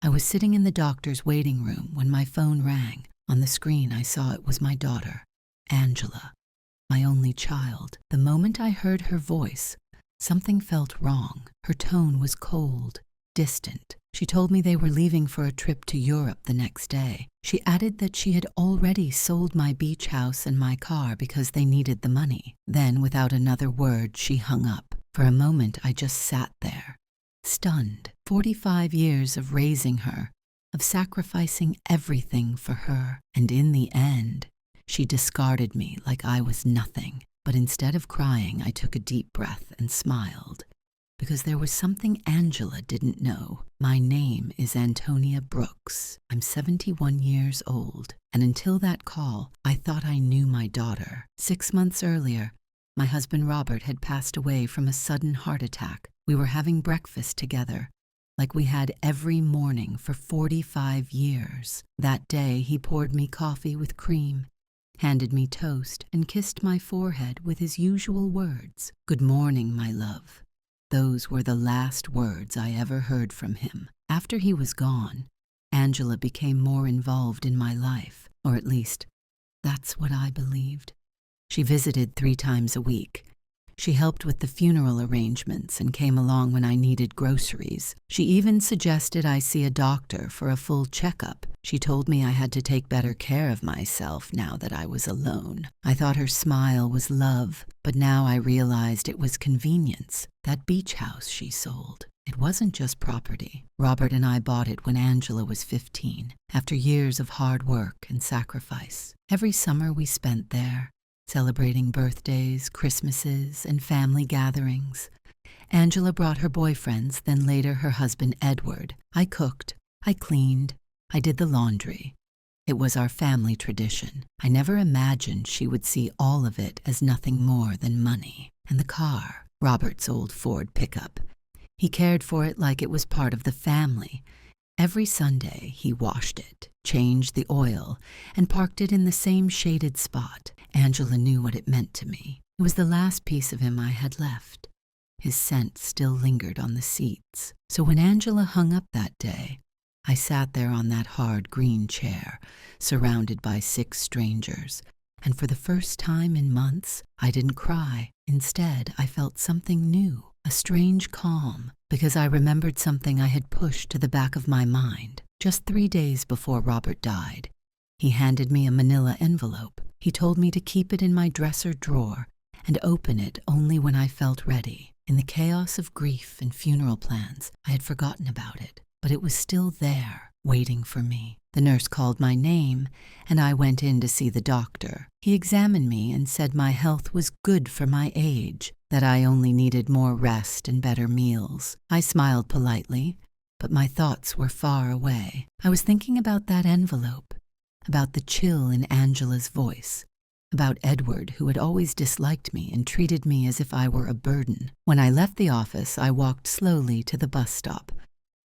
I was sitting in the doctor's waiting room when my phone rang. On the screen, I saw it was my daughter, Angela, my only child. The moment I heard her voice, something felt wrong. Her tone was cold, distant. She told me they were leaving for a trip to Europe the next day. She added that she had already sold my beach house and my car because they needed the money. Then, without another word, she hung up. For a moment, I just sat there, stunned. 45 years of raising her, of sacrificing everything for her. And in the end, she discarded me like I was nothing. But instead of crying, I took a deep breath and smiled. Because there was something Angela didn't know. My name is Antonia Brooks. I'm 71 years old. And until that call, I thought I knew my daughter. 6 months earlier, my husband Robert had passed away from a sudden heart attack. We were having breakfast together, like we had every morning for 45 years. That day, he poured me coffee with cream, handed me toast, and kissed my forehead with his usual words. "Good morning, my love." Those were the last words I ever heard from him. After he was gone, Angela became more involved in my life, or at least, that's what I believed. She visited 3 times a week. She helped with the funeral arrangements and came along when I needed groceries. She even suggested I see a doctor for a full checkup. She told me I had to take better care of myself now that I was alone. I thought her smile was love, but now I realized it was convenience. That beach house she sold. It wasn't just property. Robert and I bought it when Angela was 15, after years of hard work and sacrifice. Every summer we spent there, celebrating birthdays, Christmases, and family gatherings. Angela brought her boyfriends, then later her husband Edward. I cooked, I cleaned, I did the laundry. It was our family tradition. I never imagined she would see all of it as nothing more than money. And the car, Robert's old Ford pickup. He cared for it like it was part of the family. Every Sunday, he washed it, changed the oil, and parked it in the same shaded spot. Angela knew what it meant to me. It was the last piece of him I had left. His scent still lingered on the seats. So when Angela hung up that day, I sat there on that hard green chair, surrounded by 6 strangers. And for the first time in months, I didn't cry. Instead, I felt something new, a strange calm, because I remembered something I had pushed to the back of my mind. Just 3 days before Robert died, he handed me a manila envelope. He told me to keep it in my dresser drawer and open it only when I felt ready. In the chaos of grief and funeral plans, I had forgotten about it, but it was still there, waiting for me. The nurse called my name, and I went in to see the doctor. He examined me and said my health was good for my age, that I only needed more rest and better meals. I smiled politely, but my thoughts were far away. I was thinking about that envelope, about the chill in Angela's voice, about Edward, who had always disliked me and treated me as if I were a burden. When I left the office, I walked slowly to the bus stop.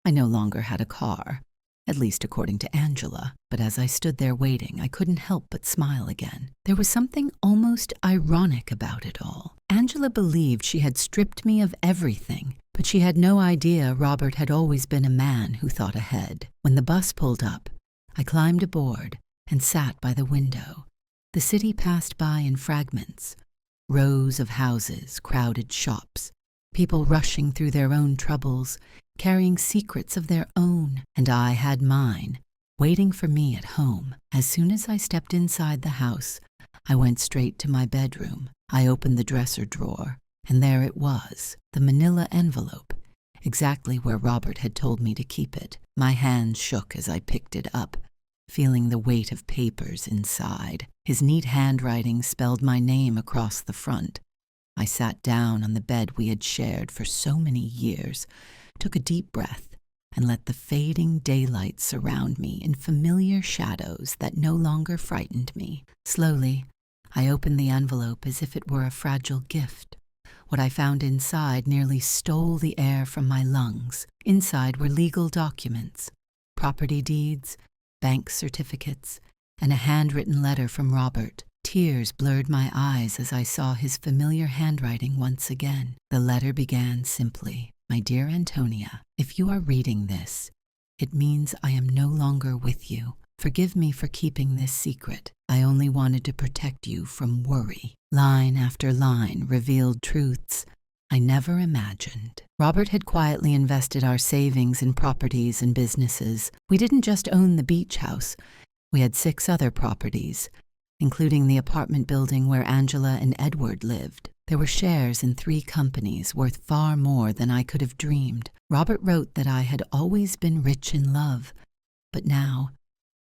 I no longer had a car, at least according to Angela, but as I stood there waiting, I couldn't help but smile again. There was something almost ironic about it all. Angela believed she had stripped me of everything, but she had no idea Robert had always been a man who thought ahead. When the bus pulled up, I climbed aboard and sat by the window. The city passed by in fragments. Rows of houses, crowded shops, people rushing through their own troubles, carrying secrets of their own, and I had mine, waiting for me at home. As soon as I stepped inside the house, I went straight to my bedroom. I opened the dresser drawer, and there it was, the manila envelope, exactly where Robert had told me to keep it. My hands shook as I picked it up, feeling the weight of papers inside. His neat handwriting spelled my name across the front. I sat down on the bed we had shared for so many years, took a deep breath, and let the fading daylight surround me in familiar shadows that no longer frightened me. Slowly, I opened the envelope as if it were a fragile gift. What I found inside nearly stole the air from my lungs. Inside were legal documents, property deeds, bank certificates, and a handwritten letter from Robert. Tears blurred my eyes as I saw his familiar handwriting once again. The letter began simply, "My dear Antonia, if you are reading this, It means I am no longer with you. Forgive me for keeping this secret. I only wanted to protect you from worry." Line after line revealed truths I never imagined. Robert had quietly invested our savings in properties and businesses. We didn't just own the beach house. We had 6 other properties, including the apartment building where Angela and Edward lived. There were shares in 3 companies worth far more than I could have dreamed. Robert wrote that I had always been rich in love, but now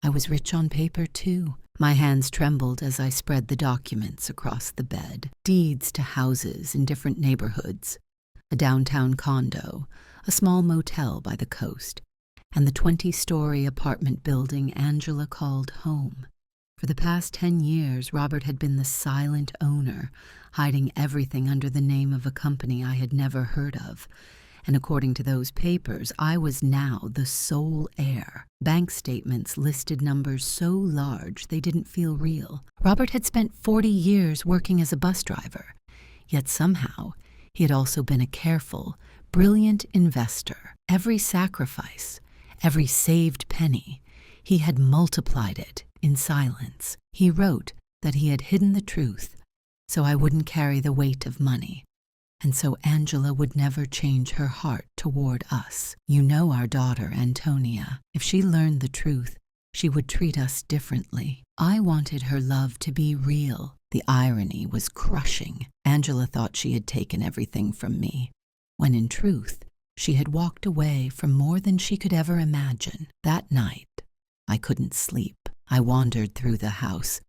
I was rich on paper too. My hands trembled as I spread the documents across the bed. Deeds to houses in different neighborhoods, a downtown condo, a small motel by the coast, and the 20-story apartment building Angela called home. For the past 10 years, Robert had been the silent owner, hiding everything under the name of a company I had never heard of. And according to those papers, I was now the sole heir. Bank statements listed numbers so large they didn't feel real. Robert had spent 40 years working as a bus driver, yet somehow he had also been a careful, brilliant investor. Every sacrifice, every saved penny, he had multiplied it in silence. He wrote that he had hidden the truth so I wouldn't carry the weight of money, and so Angela would never change her heart toward us. You know our daughter, Antonia. If she learned the truth, she would treat us differently. I wanted her love to be real. The irony was crushing. Angela thought she had taken everything from me, when in truth, she had walked away from more than she could ever imagine. That night, I couldn't sleep. I wandered through the house,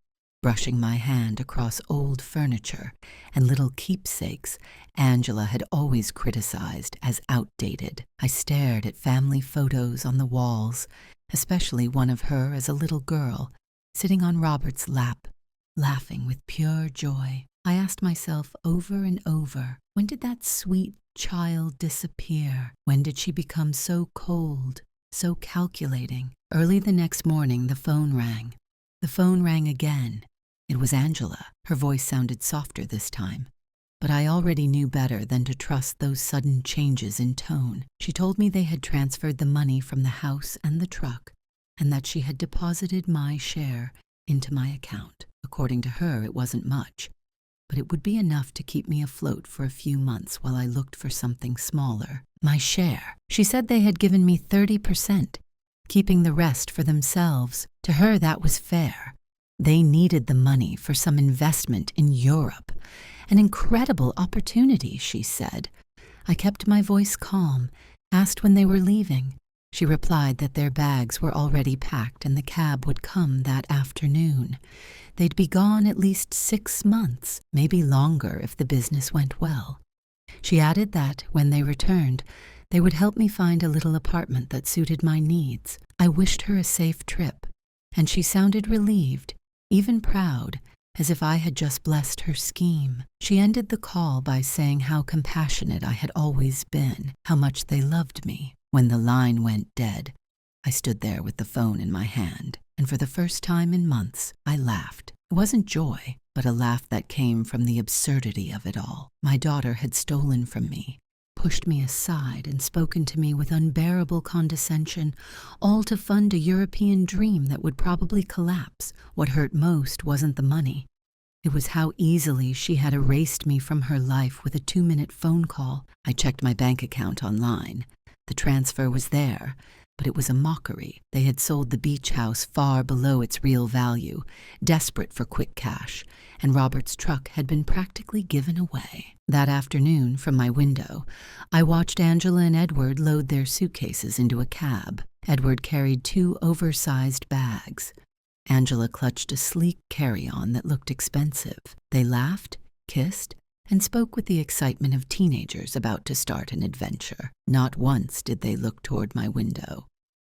brushing my hand across old furniture and little keepsakes Angela had always criticized as outdated. I stared at family photos on the walls, especially one of her as a little girl, sitting on Robert's lap, laughing with pure joy. I asked myself over and over, when did that sweet child disappear? When did she become so cold, so calculating? Early the next morning, the phone rang. The phone rang again. It was Angela. Her voice sounded softer this time, but I already knew better than to trust those sudden changes in tone. She told me they had transferred the money from the house and the truck, and that she had deposited my share into my account. According to her, it wasn't much, but it would be enough to keep me afloat for a few months while I looked for something smaller. My share. She said they had given me 30%, keeping the rest for themselves. To her, that was fair. They needed the money for some investment in Europe. An incredible opportunity, she said. I kept my voice calm, asked when they were leaving. She replied that their bags were already packed and the cab would come that afternoon. They'd be gone at least 6 months, maybe longer if the business went well. She added that, when they returned, they would help me find a little apartment that suited my needs. I wished her a safe trip, and she sounded relieved, even proud, as if I had just blessed her scheme. She ended the call by saying how compassionate I had always been, how much they loved me. When the line went dead, I stood there with the phone in my hand, and for the first time in months, I laughed. It wasn't joy, but a laugh that came from the absurdity of it all. My daughter had stolen from me, pushed me aside, and spoken to me with unbearable condescension, all to fund a European dream that would probably collapse. What hurt most wasn't the money. It was how easily she had erased me from her life with a 2-minute phone call. I checked my bank account online. The transfer was there, but it was a mockery. They had sold the beach house far below its real value, desperate for quick cash, and Robert's truck had been practically given away. That afternoon, from my window, I watched Angela and Edward load their suitcases into a cab. Edward carried 2 oversized bags. Angela clutched a sleek carry-on that looked expensive. They laughed, kissed, and spoke with the excitement of teenagers about to start an adventure. Not once did they look toward my window.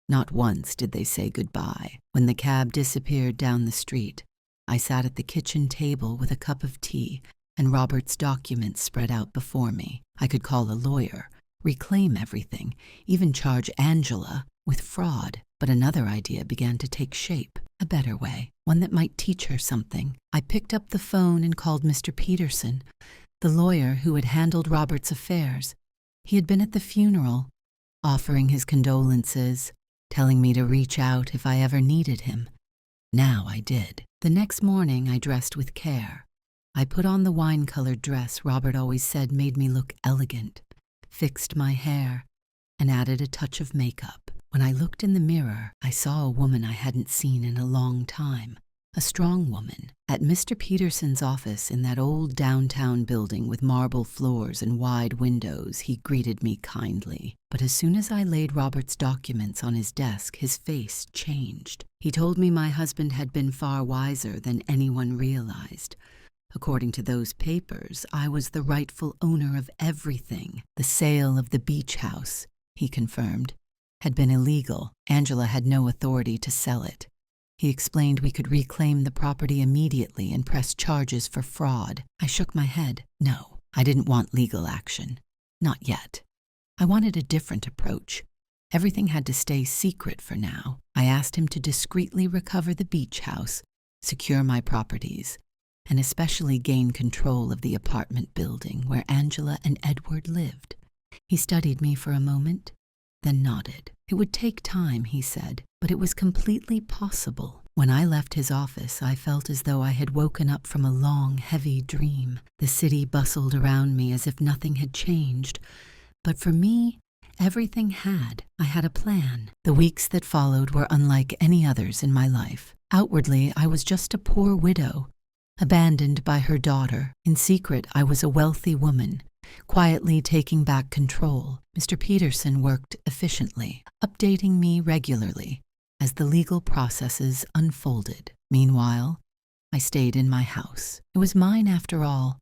Not once did they say goodbye. When the cab disappeared down the street, I sat at the kitchen table with a cup of tea and Robert's documents spread out before me. I could call a lawyer, reclaim everything, even charge Angela with fraud. But another idea began to take shape, a better way, one that might teach her something. I picked up the phone and called Mr. Peterson, the lawyer who had handled Robert's affairs. He had been at the funeral, offering his condolences, telling me to reach out if I ever needed him. Now I did. The next morning I dressed with care. I put on the wine-colored dress Robert always said made me look elegant, fixed my hair, and added a touch of makeup. When I looked in the mirror, I saw a woman I hadn't seen in a long time. A strong woman. At Mr. Peterson's office in that old downtown building with marble floors and wide windows, he greeted me kindly. But as soon as I laid Robert's documents on his desk, his face changed. He told me my husband had been far wiser than anyone realized. According to those papers, I was the rightful owner of everything. The sale of the beach house, he confirmed, had been illegal. Angela had no authority to sell it. He explained we could reclaim the property immediately and press charges for fraud. I shook my head. No, I didn't want legal action. Not yet. I wanted a different approach. Everything had to stay secret for now. I asked him to discreetly recover the beach house, secure my properties, and especially gain control of the apartment building where Angela and Edward lived. He studied me for a moment, then nodded. It would take time, he said, but it was completely possible. When I left his office, I felt as though I had woken up from a long, heavy dream. The city bustled around me as if nothing had changed. But for me, everything had. I had a plan. The weeks that followed were unlike any others in my life. Outwardly, I was just a poor widow, abandoned by her daughter. In secret, I was a wealthy woman, quietly taking back control. Mr. Peterson worked efficiently, updating me regularly as the legal processes unfolded. Meanwhile, I stayed in my house. It was mine after all,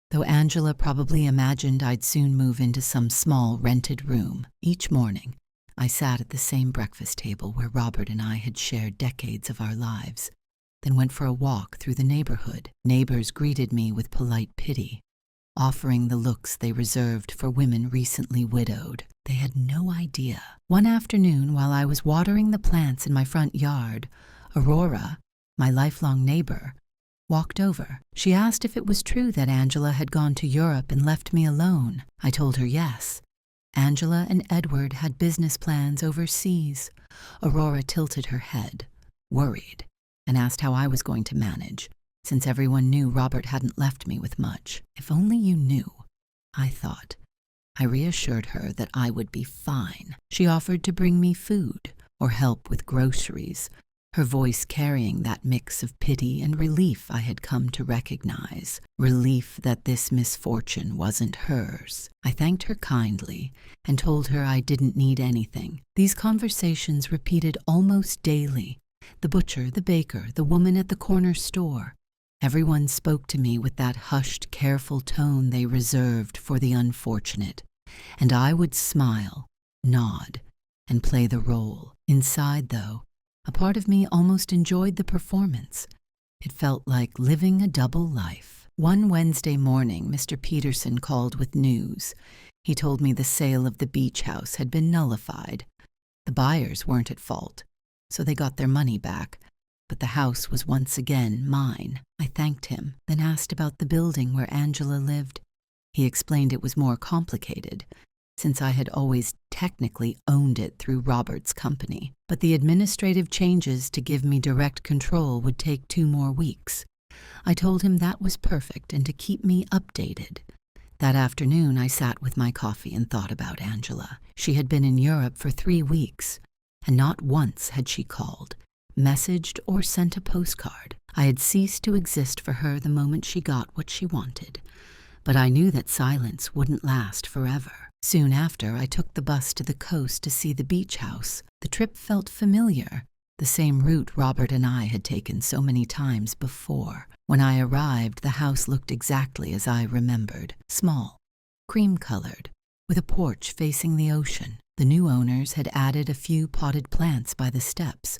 though Angela probably imagined I'd soon move into some small rented room. Each morning, I sat at the same breakfast table where Robert and I had shared decades of our lives, then went for a walk through the neighborhood. Neighbors greeted me with polite pity, offering the looks they reserved for women recently widowed. They had no idea. One afternoon, while I was watering the plants in my front yard, Aurora, my lifelong neighbor, walked over. She asked if it was true that Angela had gone to Europe and left me alone. I told her yes. Angela and Edward had business plans overseas. Aurora tilted her head, worried, and asked how I was going to manage, since everyone knew Robert hadn't left me with much. If only you knew, I thought. I reassured her that I would be fine. She offered to bring me food or help with groceries, her voice carrying that mix of pity and relief I had come to recognize. Relief that this misfortune wasn't hers. I thanked her kindly and told her I didn't need anything. These conversations repeated almost daily. The butcher, the baker, the woman at the corner store. Everyone spoke to me with that hushed, careful tone they reserved for the unfortunate, and I would smile, nod, and play the role. Inside, though, a part of me almost enjoyed the performance. It felt like living a double life. One Wednesday morning, Mr. Peterson called with news. He told me the sale of the beach house had been nullified. The buyers weren't at fault, so they got their money back. But the house was once again mine. I thanked him, then asked about the building where Angela lived. He explained it was more complicated, since I had always technically owned it through Robert's company. But the administrative changes to give me direct control would take 2 more weeks. I told him that was perfect and to keep me updated. That afternoon, I sat with my coffee and thought about Angela. She had been in Europe for 3 weeks, and not once had she called, messaged, or sent a postcard. I had ceased to exist for her the moment she got what she wanted, but I knew that silence wouldn't last forever. Soon after, I took the bus to the coast to see the beach house. The trip felt familiar, the same route Robert and I had taken so many times before. When I arrived, the house looked exactly as I remembered, small, cream-colored, with a porch facing the ocean. The new owners had added a few potted plants by the steps,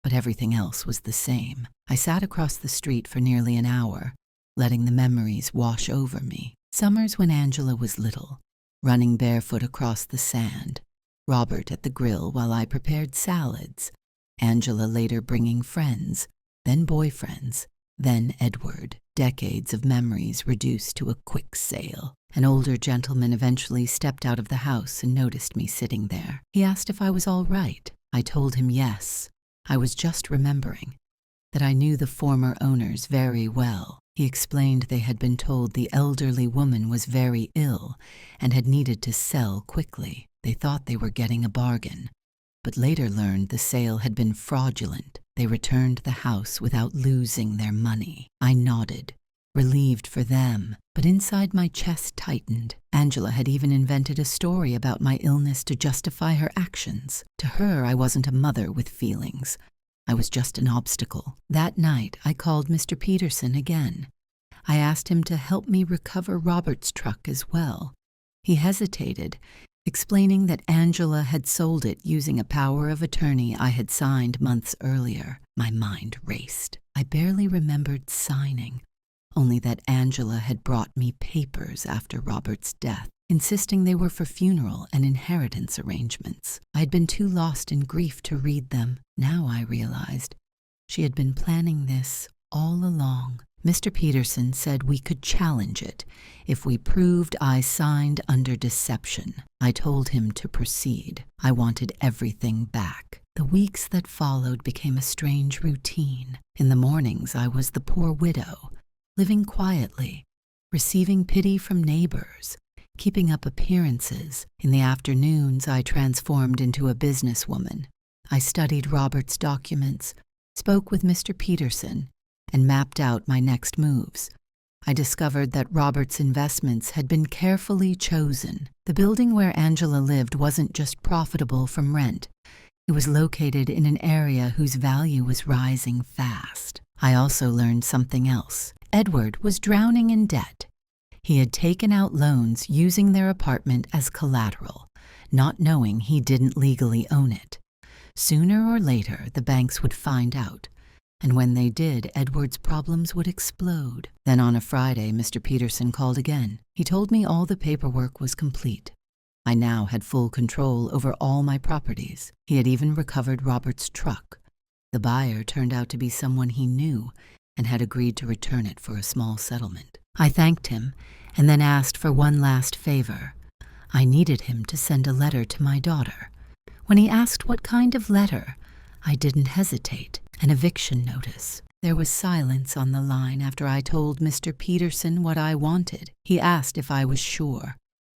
but everything else was the same. I sat across the street for nearly an hour, letting the memories wash over me. Summers when Angela was little, running barefoot across the sand, Robert at the grill while I prepared salads, Angela later bringing friends, then boyfriends, then Edward. Decades of memories reduced to a quick sale. An older gentleman eventually stepped out of the house and noticed me sitting there. He asked if I was all right. I told him yes. I was just remembering that I knew the former owners very well. He explained they had been told the elderly woman was very ill and had needed to sell quickly. They thought they were getting a bargain, but later learned the sale had been fraudulent. They returned the house without losing their money. I nodded, relieved for them, but inside my chest tightened. Angela had even invented a story about my illness to justify her actions. To her, I wasn't a mother with feelings. I was just an obstacle. That night, I called Mr. Peterson again. I asked him to help me recover Robert's truck as well. He hesitated, explaining that Angela had sold it using a power of attorney I had signed months earlier. My mind raced. I barely remembered signing, only that Angela had brought me papers after Robert's death, insisting they were for funeral and inheritance arrangements. I had been too lost in grief to read them. Now I realized she had been planning this all along. Mr. Peterson said we could challenge it if we proved I signed under deception. I told him to proceed. I wanted everything back. The weeks that followed became a strange routine. In the mornings, I was the poor widow, living quietly, receiving pity from neighbors, keeping up appearances. In the afternoons, I transformed into a businesswoman. I studied Robert's documents, spoke with Mr. Peterson, and mapped out my next moves. I discovered that Robert's investments had been carefully chosen. The building where Angela lived wasn't just profitable from rent. It was located in an area whose value was rising fast. I also learned something else. Edward was drowning in debt. He had taken out loans using their apartment as collateral, not knowing he didn't legally own it. Sooner or later, the banks would find out, and when they did, Edward's problems would explode. Then on a Friday, Mr. Peterson called again. He told me all the paperwork was complete. I now had full control over all my properties. He had even recovered Robert's truck. The buyer turned out to be someone he knew and had agreed to return it for a small settlement. I thanked him and then asked for one last favor. I needed him to send a letter to my daughter. When he asked what kind of letter, I didn't hesitate. An eviction notice. There was silence on the line after I told Mr. Peterson what I wanted. He asked if I was sure.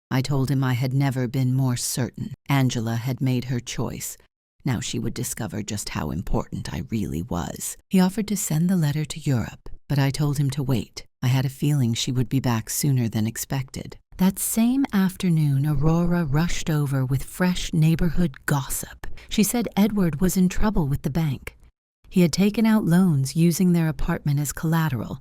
I told him I had never been more certain. Angela had made her choice. Now she would discover just how important I really was. He offered to send the letter to Europe, but I told him to wait. I had a feeling she would be back sooner than expected. That same afternoon, Aurora rushed over with fresh neighborhood gossip. She said Edward was in trouble with the bank. He had taken out loans using their apartment as collateral,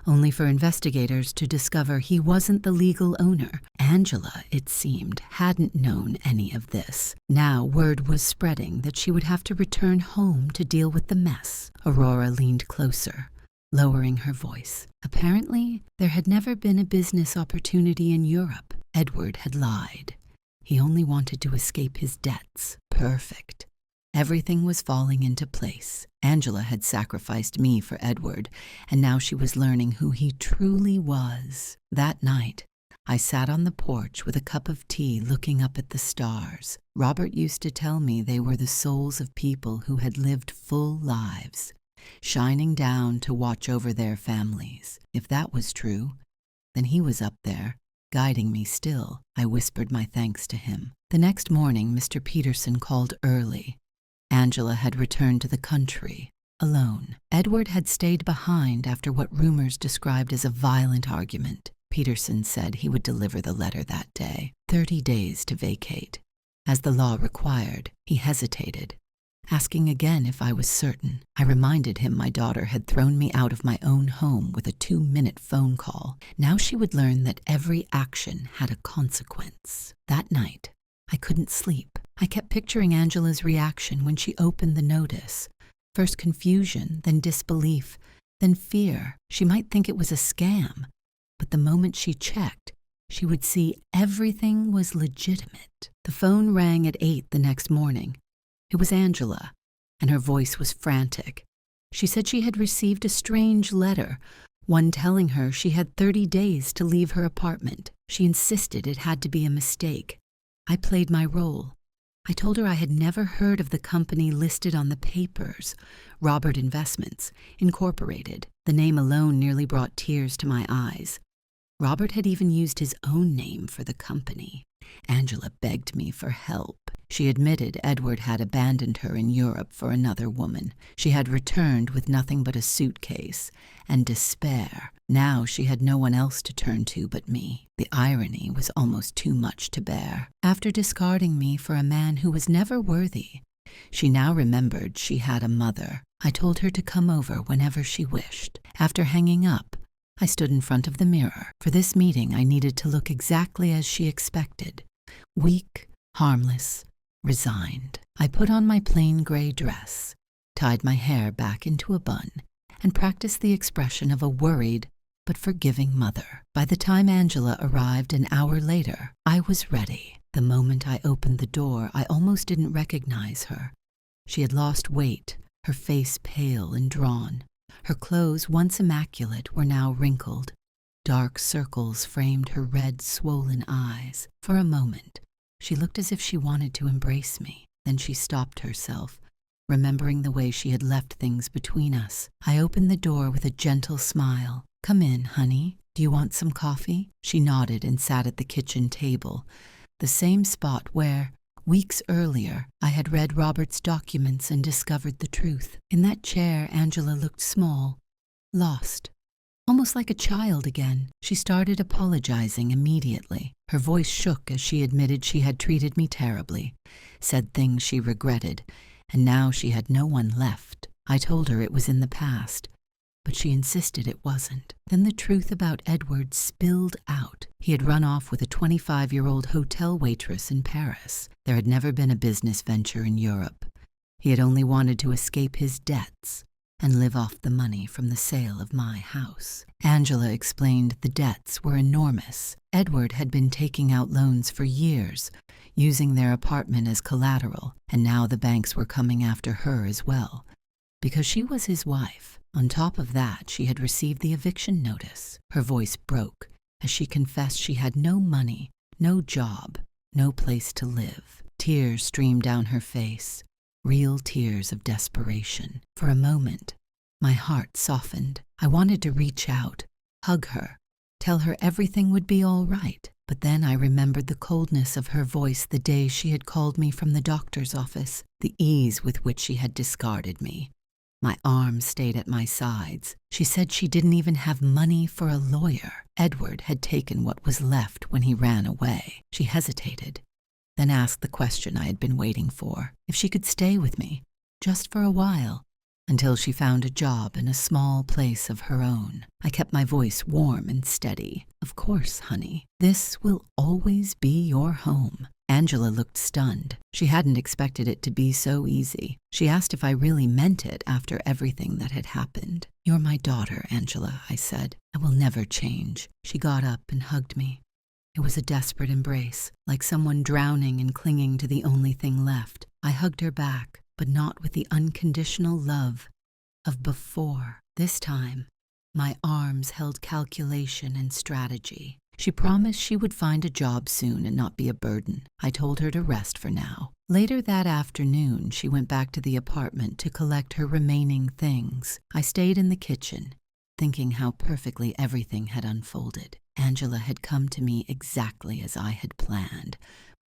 only for investigators to discover he wasn't the legal owner. Angela, it seemed, hadn't known any of this. Now word was spreading that she would have to return home to deal with the mess. Aurora leaned closer, lowering her voice. Apparently, there had never been a business opportunity in Europe. Edward had lied. He only wanted to escape his debts. Perfect. Everything was falling into place. Angela had sacrificed me for Edward, and now she was learning who he truly was. That night, I sat on the porch with a cup of tea looking up at the stars. Robert used to tell me they were the souls of people who had lived full lives, shining down to watch over their families. If that was true, then he was up there, guiding me still. I whispered my thanks to him. The next morning, Mr. Peterson called early. Angela had returned to the country, alone. Edward had stayed behind after what rumors described as a violent argument. Peterson said he would deliver the letter that day. 30 days to vacate. As the law required, he hesitated, asking again if I was certain. I reminded him my daughter had thrown me out of my own home with a 2-minute phone call. Now she would learn that every action had a consequence. That night, I couldn't sleep. I kept picturing Angela's reaction when she opened the notice. First confusion, then disbelief, then fear. She might think it was a scam, but the moment she checked, she would see everything was legitimate. The phone rang at 8 the next morning. It was Angela, and her voice was frantic. She said she had received a strange letter, one telling her she had 30 days to leave her apartment. She insisted it had to be a mistake. I played my role. I told her I had never heard of the company listed on the papers, Robert Investments, Incorporated. The name alone nearly brought tears to my eyes. Robert had even used his own name for the company. Angela begged me for help. She admitted Edward had abandoned her in Europe for another woman. She had returned with nothing but a suitcase and despair. Now she had no one else to turn to but me. The irony was almost too much to bear. After discarding me for a man who was never worthy, she now remembered she had a mother. I told her to come over whenever she wished. After hanging up, I stood in front of the mirror. For this meeting, I needed to look exactly as she expected. Weak, harmless, resigned. I put on my plain gray dress, tied my hair back into a bun, and practiced the expression of a worried but forgiving mother. By the time Angela arrived an hour later, I was ready. The moment I opened the door, I almost didn't recognize her. She had lost weight, her face pale and drawn. Her clothes, once immaculate, were now wrinkled. Dark circles framed her red, swollen eyes. For a moment, she looked as if she wanted to embrace me. Then she stopped herself, remembering the way she had left things between us. I opened the door with a gentle smile. "Come in, honey. Do you want some coffee?" She nodded and sat at the kitchen table, the same spot where, weeks earlier, I had read Robert's documents and discovered the truth. In that chair, Angela looked small, lost, almost like a child again. She started apologizing immediately. Her voice shook as she admitted she had treated me terribly, said things she regretted, and now she had no one left. I told her it was in the past, but she insisted it wasn't. Then the truth about Edward spilled out. He had run off with a 25-year-old hotel waitress in Paris. There had never been a business venture in Europe. He had only wanted to escape his debts and live off the money from the sale of my house. Angela explained the debts were enormous. Edward had been taking out loans for years, using their apartment as collateral, and now the banks were coming after her as well, because she was his wife. On top of that, she had received the eviction notice. Her voice broke as she confessed she had no money, no job, no place to live. Tears streamed down her face, real tears of desperation. For a moment, my heart softened. I wanted to reach out, hug her, tell her everything would be all right. But then I remembered the coldness of her voice the day she had called me from the doctor's office, the ease with which she had discarded me. My arms stayed at my sides. She said she didn't even have money for a lawyer. Edward had taken what was left when he ran away. She hesitated, then asked the question I had been waiting for, if she could stay with me, just for a while, until she found a job in a small place of her own. I kept my voice warm and steady. "Of course, honey. This will always be your home." Angela looked stunned. She hadn't expected it to be so easy. She asked if I really meant it after everything that had happened. "You're my daughter, Angela," I said. "I will never change." She got up and hugged me. It was a desperate embrace, like someone drowning and clinging to the only thing left. I hugged her back, but not with the unconditional love of before. This time, my arms held calculation and strategy. She promised she would find a job soon and not be a burden. I told her to rest for now. Later that afternoon, she went back to the apartment to collect her remaining things. I stayed in the kitchen, thinking how perfectly everything had unfolded. Angela had come to me exactly as I had planned,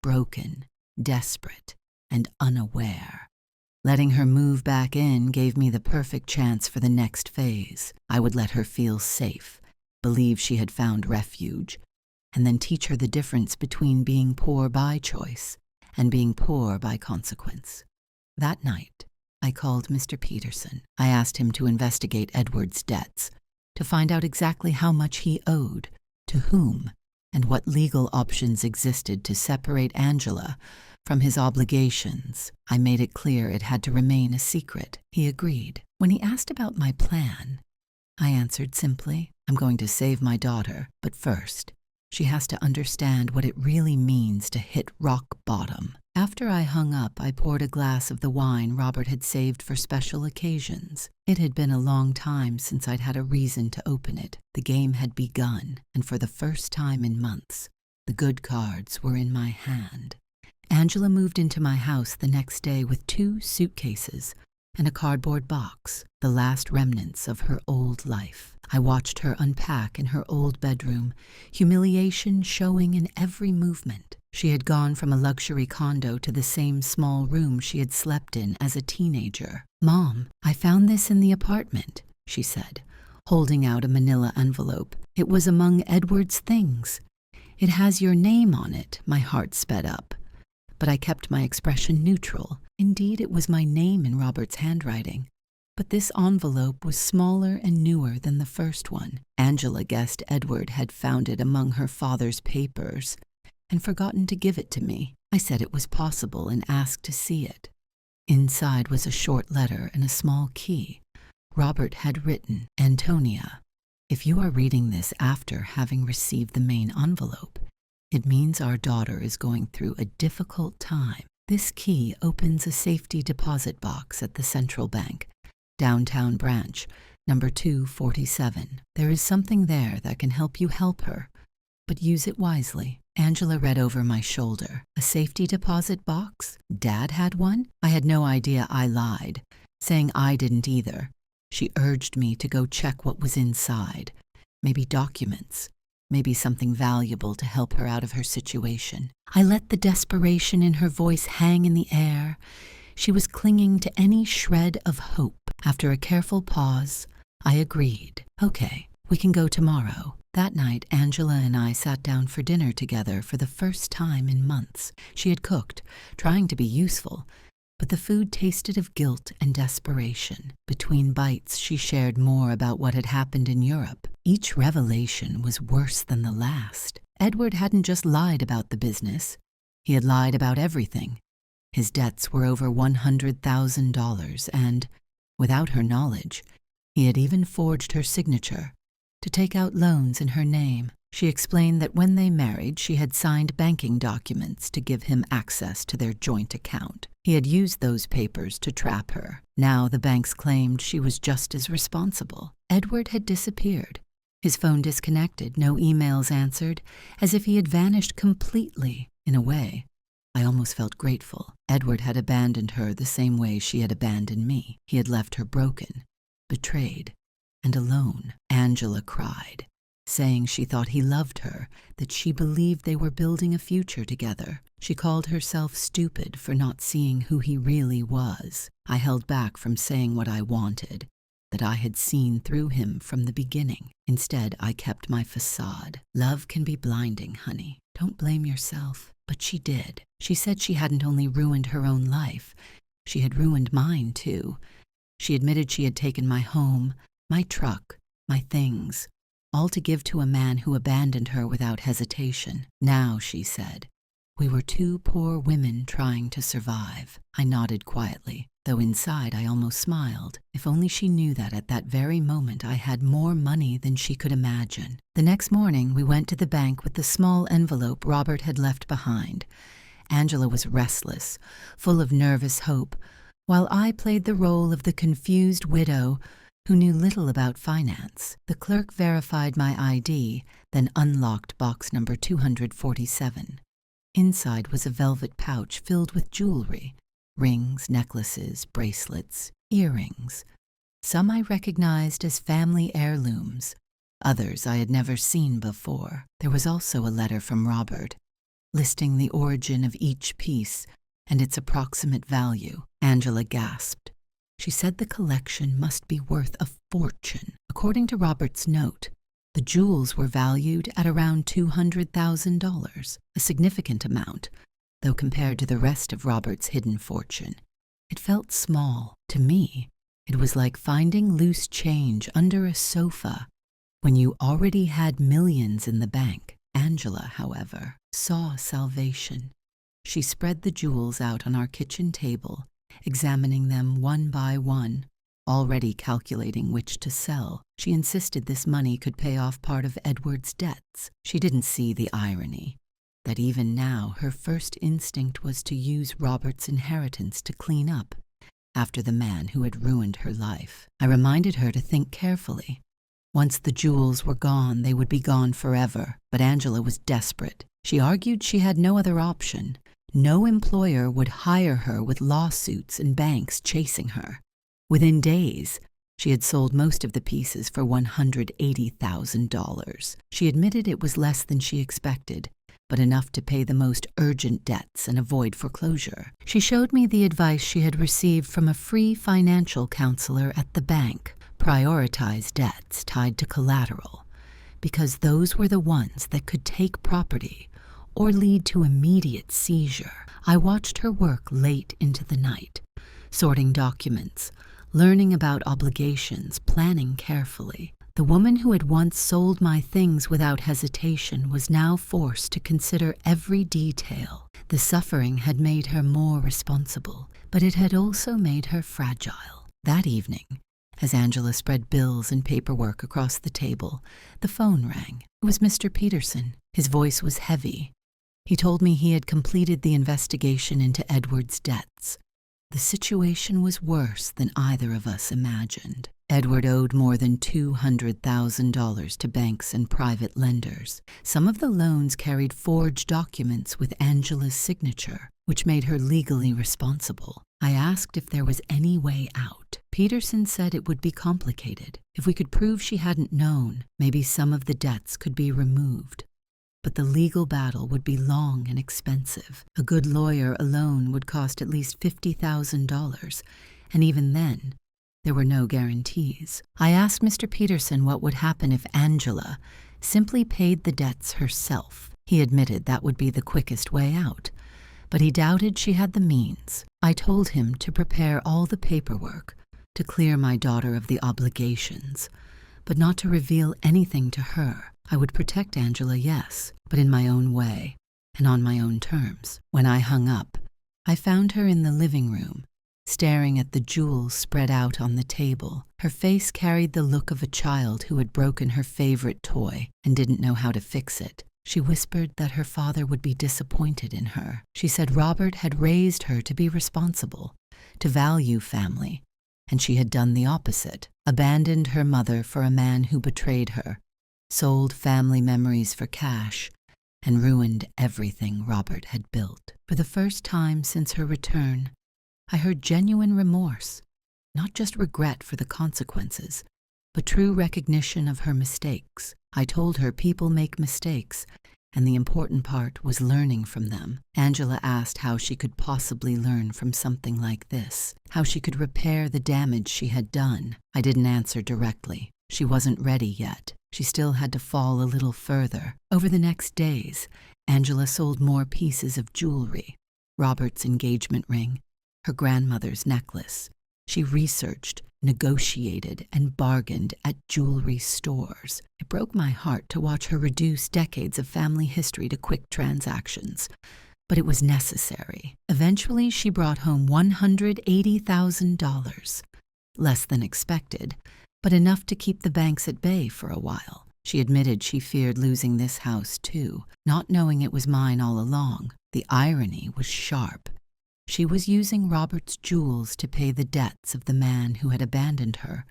broken, desperate, and unaware. Letting her move back in gave me the perfect chance for the next phase. I would let her feel safe, believe she had found refuge, and then teach her the difference between being poor by choice and being poor by consequence. That night, I called Mr. Peterson. I asked him to investigate Edward's debts, to find out exactly how much he owed, to whom, and what legal options existed to separate Angela from his obligations. I made it clear it had to remain a secret. He agreed. When he asked about my plan, I answered simply, "I'm going to save my daughter, but first, she has to understand what it really means to hit rock bottom." After I hung up, I poured a glass of the wine Robert had saved for special occasions. It had been a long time since I'd had a reason to open it. The game had begun, and for the first time in months, the good cards were in my hand. Angela moved into my house the next day with 2 suitcases and a cardboard box, the last remnants of her old life. I watched her unpack in her old bedroom, humiliation showing in every movement. She had gone from a luxury condo to the same small room she had slept in as a teenager. "Mom, I found this in the apartment," she said, holding out a manila envelope. "It was among Edward's things. It has your name on it." My heart sped up, but I kept my expression neutral. Indeed, it was my name in Robert's handwriting. But this envelope was smaller and newer than the first one. Angela guessed Edward had found it among her father's papers and forgotten to give it to me. I said it was possible and asked to see it. Inside was a short letter and a small key. Robert had written, "Antonia, if you are reading this after having received the main envelope, it means our daughter is going through a difficult time. This key opens a safety deposit box at the Central Bank, downtown branch, number 247. There is something there that can help you help her, but use it wisely." Angela read over my shoulder. A safety deposit box? Dad had one? I had no idea I lied, saying I didn't either. She urged me to go check what was inside. Maybe documents. Maybe something valuable to help her out of her situation. I let the desperation in her voice hang in the air. She was clinging to any shred of hope. After a careful pause, I agreed. "Okay, we can go tomorrow." That night, Angela and I sat down for dinner together for the first time in months. She had cooked, trying to be useful, but the food tasted of guilt and desperation. Between bites, she shared more about what had happened in Europe. Each revelation was worse than the last. Edward hadn't just lied about the business. He had lied about everything. His debts were over $100,000 and, without her knowledge, he had even forged her signature to take out loans in her name. She explained that when they married, she had signed banking documents to give him access to their joint account. He had used those papers to trap her. Now the banks claimed she was just as responsible. Edward had disappeared. His phone disconnected, no emails answered, as if he had vanished completely. In a way, I almost felt grateful. Edward had abandoned her the same way she had abandoned me. He had left her broken, betrayed, and alone. Angela cried, saying she thought he loved her, that she believed they were building a future together. She called herself stupid for not seeing who he really was. I held back from saying what I wanted, that I had seen through him from the beginning. Instead, I kept my facade. Love can be blinding, honey. Don't blame yourself. But she did. She said she hadn't only ruined her own life, she had ruined mine too. She admitted she had taken my home, my truck, my things, all to give to a man who abandoned her without hesitation. Now, she said, we were 2 poor women trying to survive. I nodded quietly, though inside I almost smiled. If only she knew that at that very moment I had more money than she could imagine. The next morning, we went to the bank with the small envelope Robert had left behind. Angela was restless, full of nervous hope, while I played the role of the confused widow who knew little about finance. The clerk verified my ID, then unlocked box number 247. Inside was a velvet pouch filled with jewelry, rings, necklaces, bracelets, earrings. Some I recognized as family heirlooms, others I had never seen before. There was also a letter from Robert, listing the origin of each piece and its approximate value. Angela gasped. She said the collection must be worth a fortune. According to Robert's note, the jewels were valued at around $200,000, a significant amount, though compared to the rest of Robert's hidden fortune, it felt small. To me, it was like finding loose change under a sofa when you already had millions in the bank. Angela, however, saw salvation. She spread the jewels out on our kitchen table, examining them one by one, already calculating which to sell. She insisted this money could pay off part of Edward's debts. She didn't see the irony, that even now her first instinct was to use Robert's inheritance to clean up after the man who had ruined her life. I reminded her to think carefully. Once the jewels were gone, they would be gone forever. But Angela was desperate. She argued she had no other option. No employer would hire her with lawsuits and banks chasing her. Within days, she had sold most of the pieces for $180,000. She admitted it was less than she expected, but enough to pay the most urgent debts and avoid foreclosure. She showed me the advice she had received from a free financial counselor at the bank: prioritize debts tied to collateral, because those were the ones that could take property or lead to immediate seizure. I watched her work late into the night, sorting documents, learning about obligations, planning carefully. The woman who had once sold my things without hesitation was now forced to consider every detail. The suffering had made her more responsible, but it had also made her fragile. That evening, as Angela spread bills and paperwork across the table, the phone rang. It was Mr. Peterson. His voice was heavy. He told me he had completed the investigation into Edward's debts. The situation was worse than either of us imagined. Edward owed more than $200,000 to banks and private lenders. Some of the loans carried forged documents with Angela's signature, which made her legally responsible. I asked if there was any way out. Peterson said it would be complicated. If we could prove she hadn't known, maybe some of the debts could be removed. But the legal battle would be long and expensive. A good lawyer alone would cost at least $50,000, and even then, there were no guarantees. I asked Mr. Peterson what would happen if Angela simply paid the debts herself. He admitted that would be the quickest way out, but he doubted she had the means. I told him to prepare all the paperwork to clear my daughter of the obligations, but not to reveal anything to her. I would protect Angela, yes, but in my own way and on my own terms. When I hung up, I found her in the living room, staring at the jewels spread out on the table. Her face carried the look of a child who had broken her favorite toy and didn't know how to fix it. She whispered that her father would be disappointed in her. She said Robert had raised her to be responsible, to value family, and she had done the opposite, abandoned her mother for a man who betrayed her, sold family memories for cash, and ruined everything Robert had built. For the first time since her return, I heard genuine remorse, not just regret for the consequences, but true recognition of her mistakes. I told her people make mistakes, and the important part was learning from them. Angela asked how she could possibly learn from something like this, how she could repair the damage she had done. I didn't answer directly. She wasn't ready yet. She still had to fall a little further. Over the next days, Angela sold more pieces of jewelry: Robert's engagement ring, her grandmother's necklace. She researched, negotiated, and bargained at jewelry stores. It broke my heart to watch her reduce decades of family history to quick transactions, but it was necessary. Eventually, she brought home $180,000, less than expected, but enough to keep the banks at bay for a while. She admitted she feared losing this house too, not knowing it was mine all along. The irony was sharp. She was using Robert's jewels to pay the debts of the man who had abandoned her,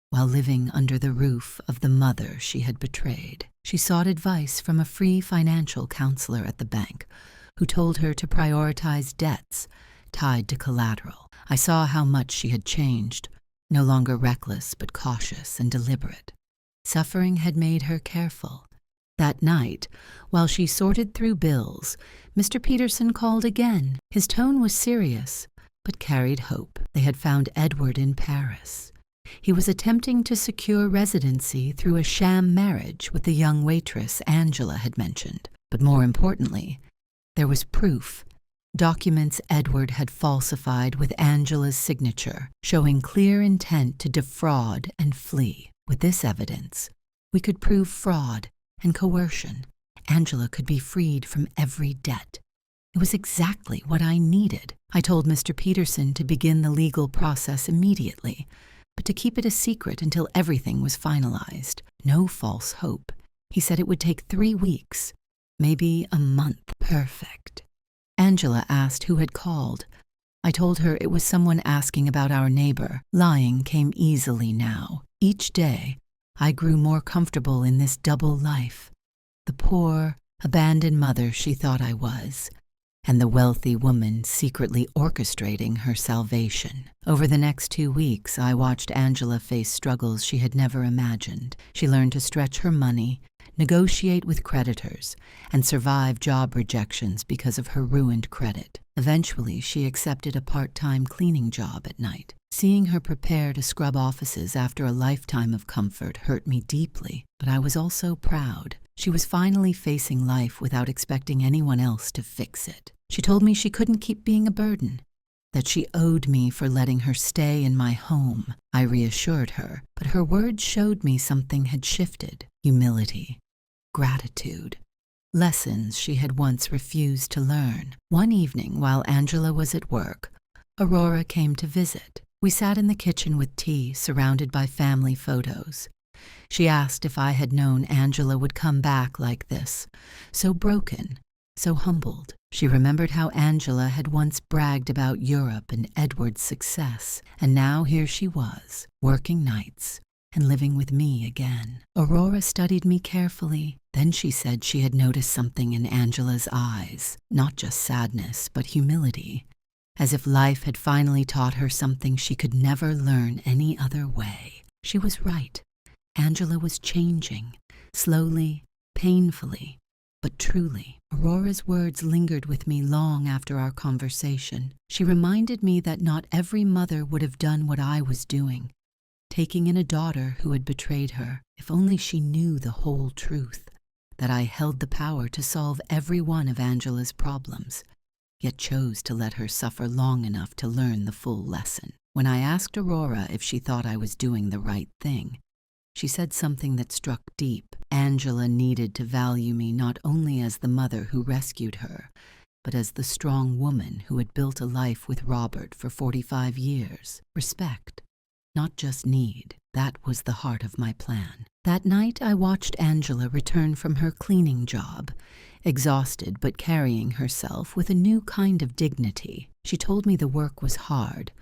while living under the roof of the mother she had betrayed. She sought advice from a free financial counselor at the bank, who told her to prioritize debts tied to collateral. I saw how much she had changed, no longer reckless but cautious and deliberate. Suffering had made her careful. That night, while she sorted through bills, Mr. Peterson called again. His tone was serious, but carried hope. They had found Edward in Paris. He was attempting to secure residency through a sham marriage with the young waitress Angela had mentioned. But more importantly, there was proof. Documents Edward had falsified with Angela's signature, showing clear intent to defraud and flee. With this evidence, we could prove fraud and coercion. Angela could be freed from every debt. It was exactly what I needed. I told Mr. Peterson to begin the legal process immediately, but to keep it a secret until everything was finalized. No false hope. He said it would take 3 weeks, maybe a month. Perfect. Angela asked who had called. I told her it was someone asking about our neighbor. Lying came easily now. Each day, I grew more comfortable in this double life. The poor, abandoned mother she thought I was, and the wealthy woman secretly orchestrating her salvation. Over the next 2 weeks, I watched Angela face struggles she had never imagined. She learned to stretch her money, negotiate with creditors, and survive job rejections because of her ruined credit. Eventually, she accepted a part-time cleaning job at night. Seeing her prepare to scrub offices after a lifetime of comfort hurt me deeply, but I was also proud. She was finally facing life without expecting anyone else to fix it. She told me she couldn't keep being a burden, that she owed me for letting her stay in my home. I reassured her, but her words showed me something had shifted. Humility, gratitude, lessons she had once refused to learn. One evening, while Angela was at work, Aurora came to visit. We sat in the kitchen with tea, surrounded by family photos. She asked if I had known Angela would come back like this, so broken, so humbled. She remembered how Angela had once bragged about Europe and Edward's success, and now here she was, working nights and living with me again. Aurora studied me carefully. Then she said she had noticed something in Angela's eyes, not just sadness, but humility, as if life had finally taught her something she could never learn any other way. She was right. Angela was changing, slowly, painfully, but truly. Aurora's words lingered with me long after our conversation. She reminded me that not every mother would have done what I was doing, taking in a daughter who had betrayed her. If only she knew the whole truth, that I held the power to solve every one of Angela's problems, yet chose to let her suffer long enough to learn the full lesson. When I asked Aurora if she thought I was doing the right thing, she said something that struck deep. Angela needed to value me not only as the mother who rescued her, but as the strong woman who had built a life with Robert for 45 years. Respect, not just need. That was the heart of my plan. That night, I watched Angela return from her cleaning job, exhausted but carrying herself with a new kind of dignity. She told me the work was hard,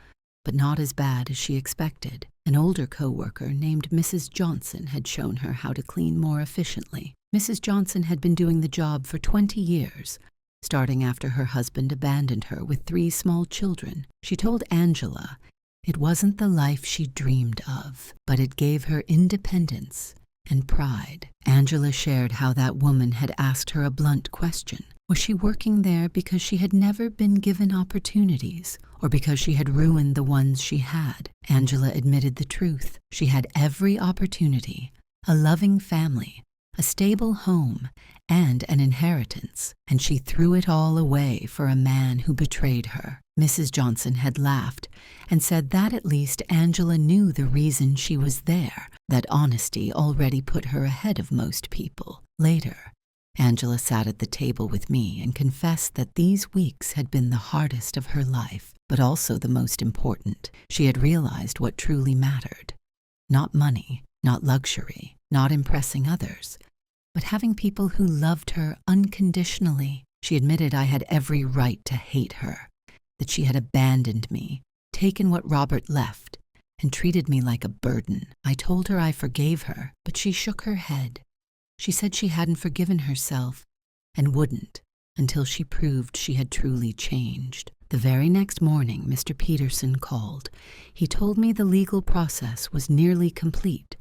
but not as bad as she expected. An older co-worker named Mrs. Johnson had shown her how to clean more efficiently. Mrs. Johnson had been doing the job for 20 years, starting after her husband abandoned her with 3 small children. She told Angela it wasn't the life she dreamed of, but it gave her independence and pride. Angela shared how that woman had asked her a blunt question. Was she working there because she had never been given opportunities, or because she had ruined the ones she had? Angela admitted the truth. She had every opportunity, a loving family, a stable home, and an inheritance, and she threw it all away for a man who betrayed her. Mrs. Johnson had laughed and said that at least Angela knew the reason she was there, that honesty already put her ahead of most people. Later, Angela sat at the table with me and confessed that these weeks had been the hardest of her life, but also the most important. She had realized what truly mattered. Not money, not luxury, not impressing others, but having people who loved her unconditionally. She admitted I had every right to hate her, that she had abandoned me, taken what Robert left, and treated me like a burden. I told her I forgave her, but she shook her head. She said she hadn't forgiven herself and wouldn't until she proved she had truly changed. The very next morning, Mr. Peterson called. He told me the legal process was nearly complete,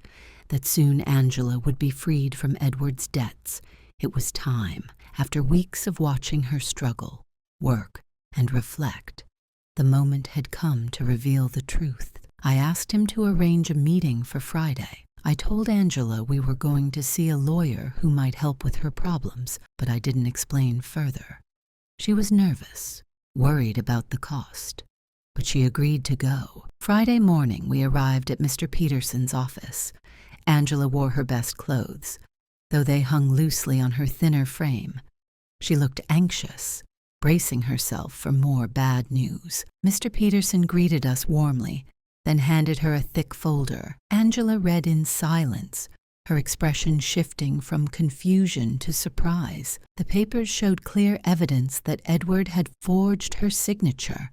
that soon Angela would be freed from Edward's debts. It was time. After weeks of watching her struggle, work, and reflect, the moment had come to reveal the truth. I asked him to arrange a meeting for Friday. I told Angela we were going to see a lawyer who might help with her problems, but I didn't explain further. She was nervous, worried about the cost, but she agreed to go. Friday morning, we arrived at Mr. Peterson's office. Angela wore her best clothes, though they hung loosely on her thinner frame. She looked anxious, bracing herself for more bad news. Mr. Peterson greeted us warmly, then handed her a thick folder. Angela read in silence, her expression shifting from confusion to surprise. The papers showed clear evidence that Edward had forged her signature,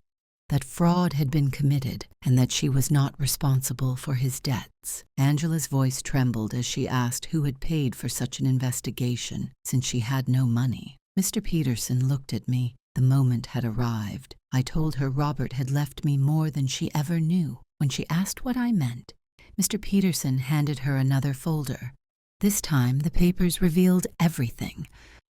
that fraud had been committed, and that she was not responsible for his debts. Angela's voice trembled as she asked who had paid for such an investigation, since she had no money. Mr. Peterson looked at me. The moment had arrived. I told her Robert had left me more than she ever knew. When she asked what I meant, Mr. Peterson handed her another folder. This time, the papers revealed everything: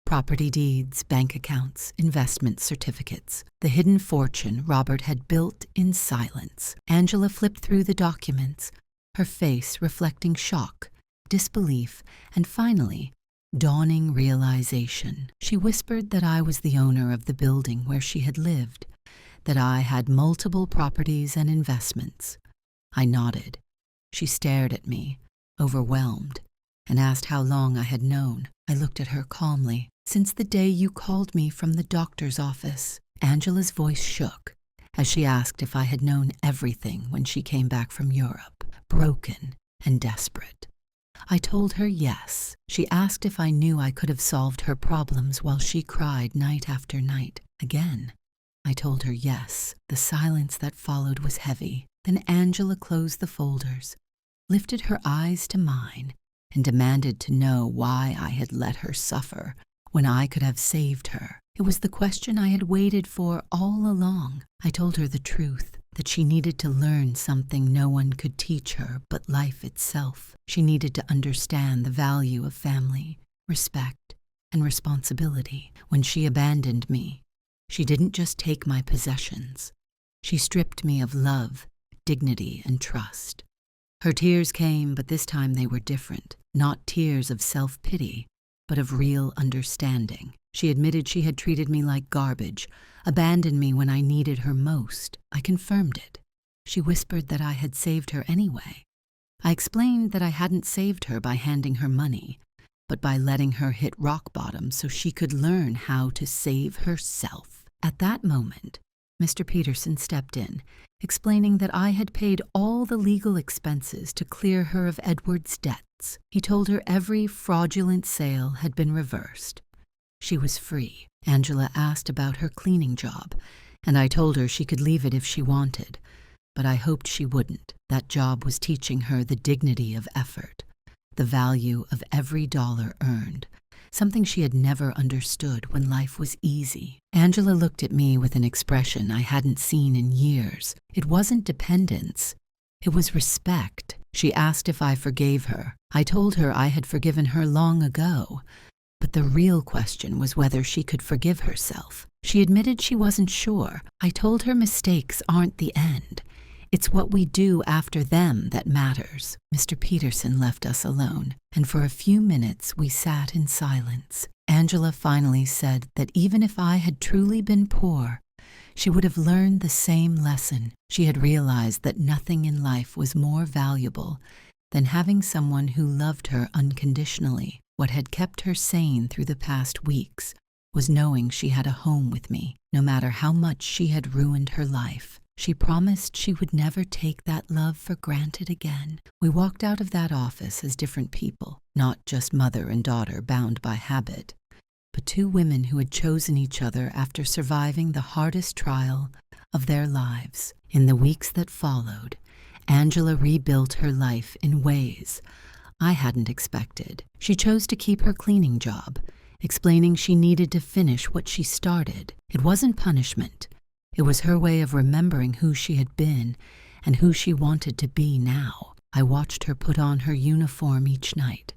property deeds, bank accounts, investment certificates, the hidden fortune Robert had built in silence. Angela flipped through the documents, her face reflecting shock, disbelief, and finally, dawning realization. She whispered that I was the owner of the building where she had lived, that I had multiple properties and investments. I nodded. She stared at me, overwhelmed, and asked how long I had known. I looked at her calmly. "Since the day you called me from the doctor's office." Angela's voice shook as she asked if I had known everything when she came back from Europe, broken and desperate. I told her yes. She asked if I knew I could have solved her problems while she cried night after night. Again, I told her yes. The silence that followed was heavy. Then Angela closed the folders, lifted her eyes to mine, and demanded to know why I had let her suffer when I could have saved her. It was the question I had waited for all along. I told her the truth, that she needed to learn something no one could teach her but life itself. She needed to understand the value of family, respect, and responsibility. When she abandoned me, she didn't just take my possessions. She stripped me of love, dignity, and trust. Her tears came, but this time they were different. Not tears of self-pity, but of real understanding. She admitted she had treated me like garbage, abandoned me when I needed her most. I confirmed it. She whispered that I had saved her anyway. I explained that I hadn't saved her by handing her money, but by letting her hit rock bottom so she could learn how to save herself. At that moment, Mr. Peterson stepped in, explaining that I had paid all the legal expenses to clear her of Edward's debts. He told her every fraudulent sale had been reversed. She was free. Angela asked about her cleaning job, and I told her she could leave it if she wanted, but I hoped she wouldn't. That job was teaching her the dignity of effort, the value of every dollar earned, something she had never understood when life was easy. Angela looked at me with an expression I hadn't seen in years. It wasn't dependence. It was respect. She asked if I forgave her. I told her I had forgiven her long ago, but the real question was whether she could forgive herself. She admitted she wasn't sure. I told her mistakes aren't the end. It's what we do after them that matters. Mr. Peterson left us alone, and for a few minutes we sat in silence. Angela finally said that even if I had truly been poor, she would have learned the same lesson. She had realized that nothing in life was more valuable than having someone who loved her unconditionally. What had kept her sane through the past weeks was knowing she had a home with me, no matter how much she had ruined her life. She promised she would never take that love for granted again. We walked out of that office as different people, not just mother and daughter bound by habit, but two women who had chosen each other after surviving the hardest trial of their lives. In the weeks that followed, Angela rebuilt her life in ways I hadn't expected. She chose to keep her cleaning job, explaining she needed to finish what she started. It wasn't punishment. It was her way of remembering who she had been and who she wanted to be now. I watched her put on her uniform each night,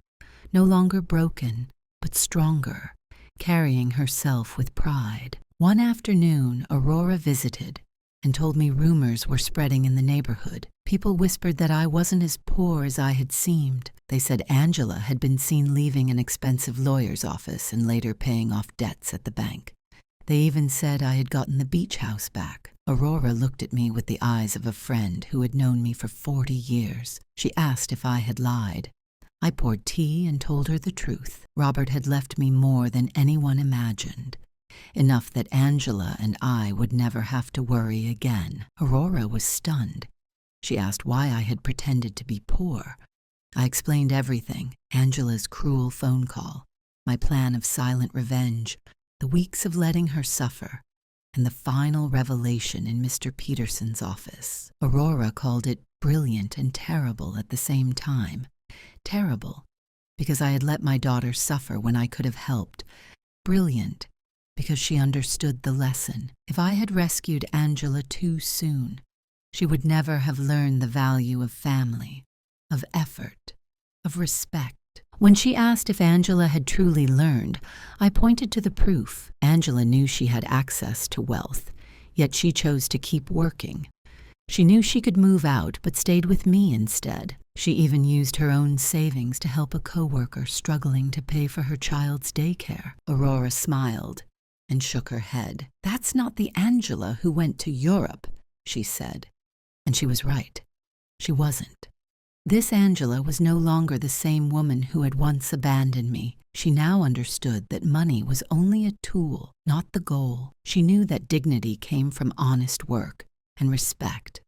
no longer broken, but stronger, carrying herself with pride. One afternoon, Aurora visited and told me rumors were spreading in the neighborhood. People whispered that I wasn't as poor as I had seemed. They said Angela had been seen leaving an expensive lawyer's office and later paying off debts at the bank. They even said I had gotten the beach house back. Aurora looked at me with the eyes of a friend who had known me for 40 years. She asked if I had lied. I poured tea and told her the truth. Robert had left me more than anyone imagined, enough that Angela and I would never have to worry again. Aurora was stunned. She asked why I had pretended to be poor. I explained everything: Angela's cruel phone call, my plan of silent revenge, the weeks of letting her suffer, and the final revelation in Mr. Peterson's office. Aurora called it brilliant and terrible at the same time. Terrible, because I had let my daughter suffer when I could have helped. Brilliant, because she understood the lesson. If I had rescued Angela too soon, she would never have learned the value of family, of effort, of respect. When she asked if Angela had truly learned, I pointed to the proof. Angela knew she had access to wealth, yet she chose to keep working. She knew she could move out, but stayed with me instead. She even used her own savings to help a coworker struggling to pay for her child's daycare. Aurora smiled and shook her head. "That's not the Angela who went to Europe," she said. And she was right. She wasn't. This Angela was no longer the same woman who had once abandoned me. She now understood that money was only a tool, not the goal. She knew that dignity came from honest work and respect,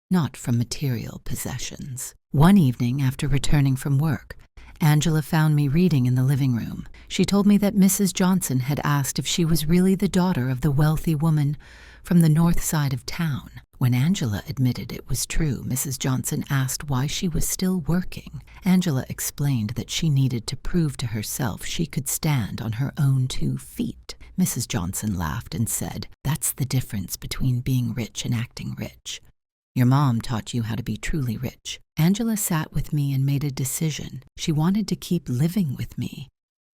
not from material possessions. One evening, after returning from work, Angela found me reading in the living room. She told me that Mrs. Johnson had asked if she was really the daughter of the wealthy woman from the north side of town. When Angela admitted it was true, Mrs. Johnson asked why she was still working. Angela explained that she needed to prove to herself she could stand on her own 2 feet. Mrs. Johnson laughed and said, "That's the difference between being rich and acting rich. Your mom taught you how to be truly rich." Angela sat with me and made a decision. She wanted to keep living with me,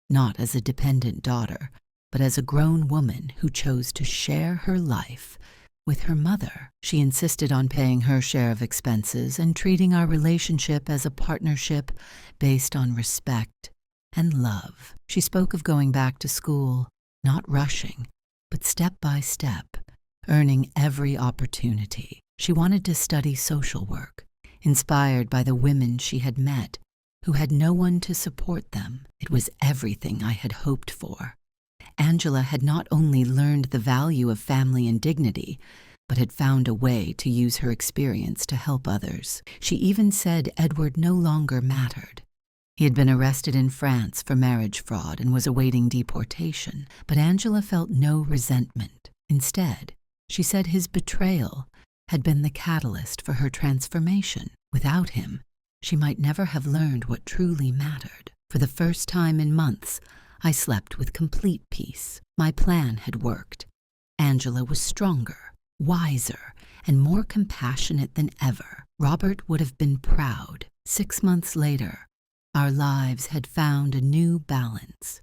not as a dependent daughter, but as a grown woman who chose to share her life with her mother. She insisted on paying her share of expenses and treating our relationship as a partnership based on respect and love. She spoke of going back to school, not rushing, but step by step, earning every opportunity. She wanted to study social work, inspired by the women she had met who had no one to support them. It was everything I had hoped for. Angela had not only learned the value of family and dignity, but had found a way to use her experience to help others. She even said Edward no longer mattered. He had been arrested in France for marriage fraud and was awaiting deportation, but Angela felt no resentment. Instead, she said his betrayal had been the catalyst for her transformation. Without him, she might never have learned what truly mattered. For the first time in months, I slept with complete peace. My plan had worked. Angela was stronger, wiser, and more compassionate than ever. Robert would have been proud. 6 months later, our lives had found a new balance.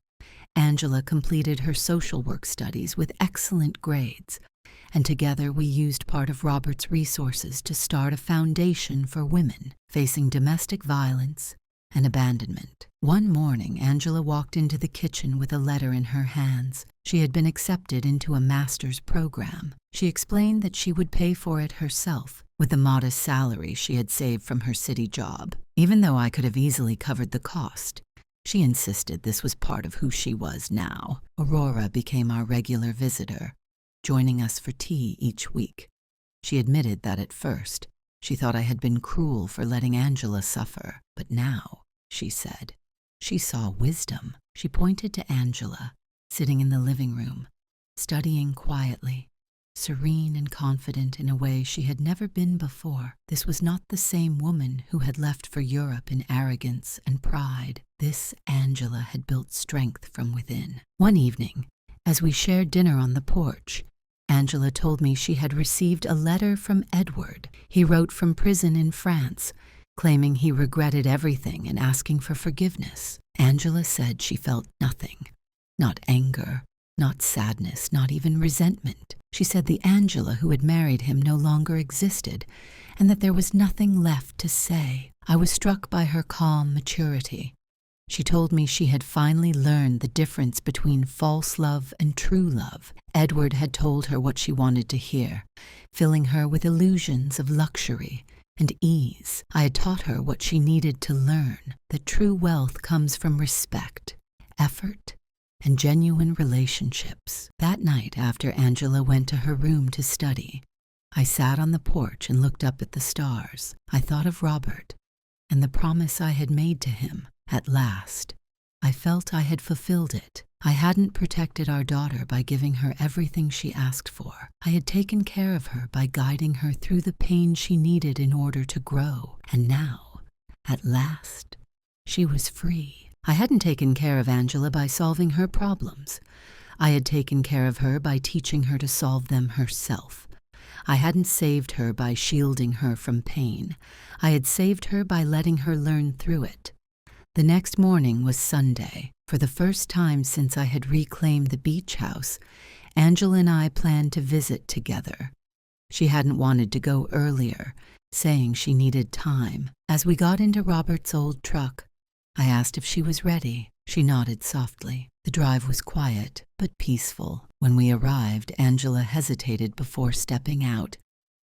Angela completed her social work studies with excellent grades, and together we used part of Robert's resources to start a foundation for women facing domestic violence and abandonment. One morning, Angela walked into the kitchen with a letter in her hands. She had been accepted into a master's program. She explained that she would pay for it herself with the modest salary she had saved from her city job. Even though I could have easily covered the cost, she insisted this was part of who she was now. Aurora became our regular visitor, joining us for tea each week. She admitted that at first, she thought I had been cruel for letting Angela suffer, but now, she said, she saw wisdom. She pointed to Angela, sitting in the living room, studying quietly, serene and confident in a way she had never been before. This was not the same woman who had left for Europe in arrogance and pride. This Angela had built strength from within. One evening, as we shared dinner on the porch, Angela told me she had received a letter from Edward. He wrote from prison in France, claiming he regretted everything and asking for forgiveness. Angela said she felt nothing, not anger, not sadness, not even resentment. She said the Angela who had married him no longer existed, and that there was nothing left to say. I was struck by her calm maturity. She told me she had finally learned the difference between false love and true love. Edward had told her what she wanted to hear, filling her with illusions of luxury and ease. I had taught her what she needed to learn, that true wealth comes from respect, effort, and genuine relationships. That night, after Angela went to her room to study, I sat on the porch and looked up at the stars. I thought of Robert and the promise I had made to him. At last, I felt I had fulfilled it. I hadn't protected our daughter by giving her everything she asked for. I had taken care of her by guiding her through the pain she needed in order to grow. And now, at last, she was free. I hadn't taken care of Angela by solving her problems. I had taken care of her by teaching her to solve them herself. I hadn't saved her by shielding her from pain. I had saved her by letting her learn through it. The next morning was Sunday. For the first time since I had reclaimed the beach house, Angela and I planned to visit together. She hadn't wanted to go earlier, saying she needed time. As we got into Robert's old truck, I asked if she was ready. She nodded softly. The drive was quiet, but peaceful. When we arrived, Angela hesitated before stepping out,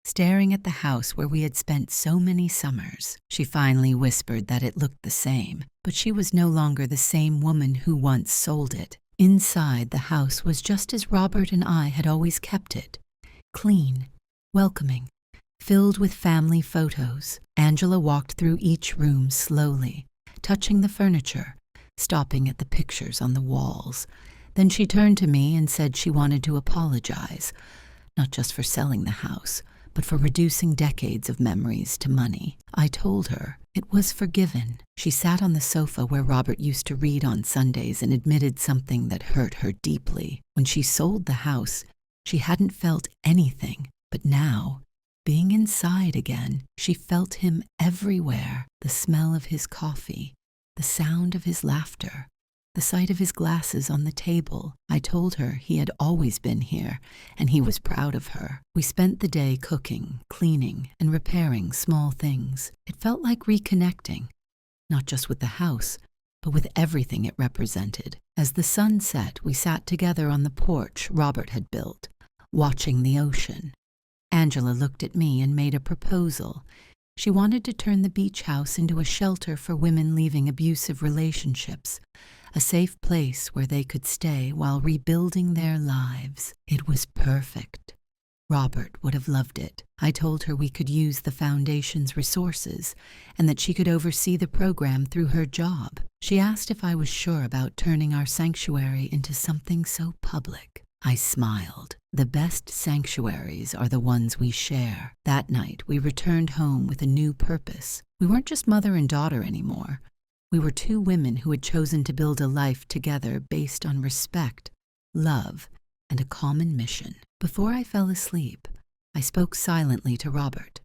staring at the house where we had spent so many summers. She finally whispered that it looked the same, but she was no longer the same woman who once sold it. Inside, the house was just as Robert and I had always kept it. Clean, welcoming, filled with family photos. Angela walked through each room slowly, touching the furniture, stopping at the pictures on the walls. Then she turned to me and said she wanted to apologize, not just for selling the house, but for reducing decades of memories to money. I told her it was forgiven. She sat on the sofa where Robert used to read on Sundays and admitted something that hurt her deeply. When she sold the house, she hadn't felt anything, but now, being inside again, she felt him everywhere. The smell of his coffee, the sound of his laughter, the sight of his glasses on the table. I told her he had always been here, and he was proud of her. We spent the day cooking, cleaning, and repairing small things. It felt like reconnecting, not just with the house, but with everything it represented. As the sun set, we sat together on the porch Robert had built, watching the ocean. Angela looked at me and made a proposal. She wanted to turn the beach house into a shelter for women leaving abusive relationships, a safe place where they could stay while rebuilding their lives. It was perfect. Robert would have loved it. I told her we could use the foundation's resources and that she could oversee the program through her job. She asked if I was sure about turning our sanctuary into something so public. I smiled. The best sanctuaries are the ones we share. That night, we returned home with a new purpose. We weren't just mother and daughter anymore. We were two women who had chosen to build a life together based on respect, love, and a common mission. Before I fell asleep, I spoke silently to Robert.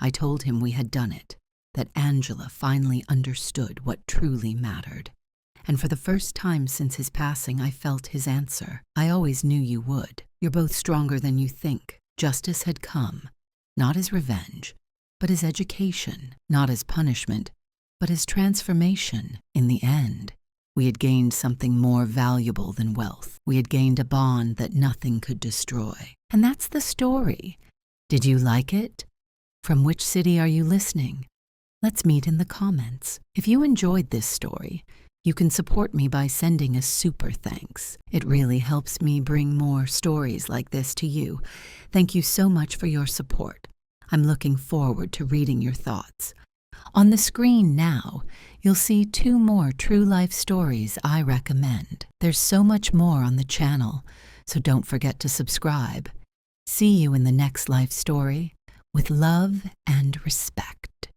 I told him we had done it, that Angela finally understood what truly mattered. And for the first time since his passing, I felt his answer. I always knew you would. You're both stronger than you think. Justice had come, not as revenge, but as education, not as punishment, but as transformation. In the end, we had gained something more valuable than wealth. We had gained a bond that nothing could destroy. And that's the story. Did you like it? From which city are you listening? Let's meet in the comments. If you enjoyed this story, you can support me by sending a super thanks. It really helps me bring more stories like this to you. Thank you so much for your support. I'm looking forward to reading your thoughts. On the screen now, you'll see 2 more true life stories I recommend. There's so much more on the channel, so don't forget to subscribe. See you in the next life story with love and respect.